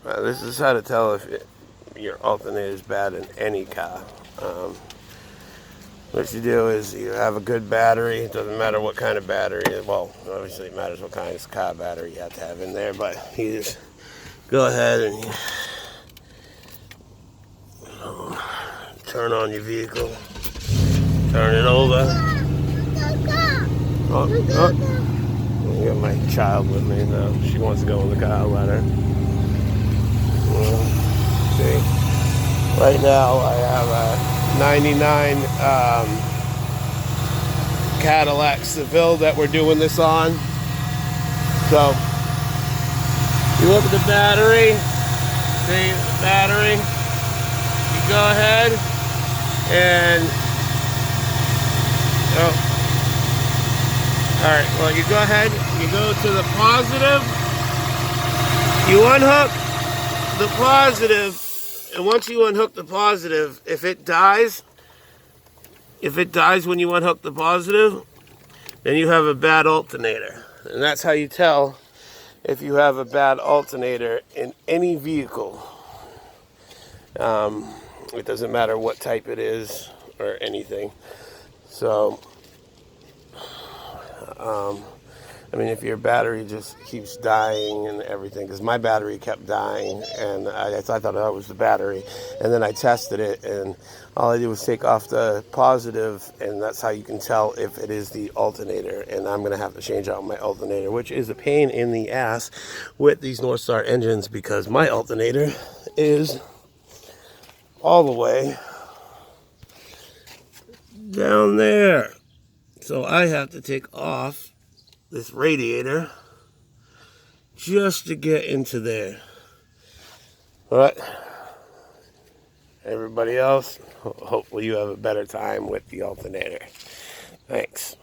This is how to tell if your alternator is bad in any car. What you do is you have a good battery. It doesn't matter what kind of battery. Well, obviously it matters what kind of car battery you have to have in there, but you just go ahead and turn on your vehicle. Turn it over. I got my child with me now. She wants to go in the car. I'll let her. See, right now I have a 99 Cadillac Seville that we're doing this on. So you look at the battery. See the battery. You go ahead and all right. Well, you go ahead. You go to the positive. You unhook the positive, and once you unhook the positive, if it dies when you unhook the positive, then you have a bad alternator. And that's how you tell if you have a bad alternator in any vehicle. It doesn't matter what type it is or anything. So, I mean, if your battery just keeps dying and everything, because my battery kept dying, and I thought that was the battery, and then I tested it, and all I did was take off the positive, and that's how you can tell if it is the alternator. And I'm going to have to change out my alternator, which is a pain in the ass with these North Star engines, because my alternator is all the way down there. So I have to take off this radiator just to get into there. But everybody else, hopefully you have a better time with the alternator. Thanks.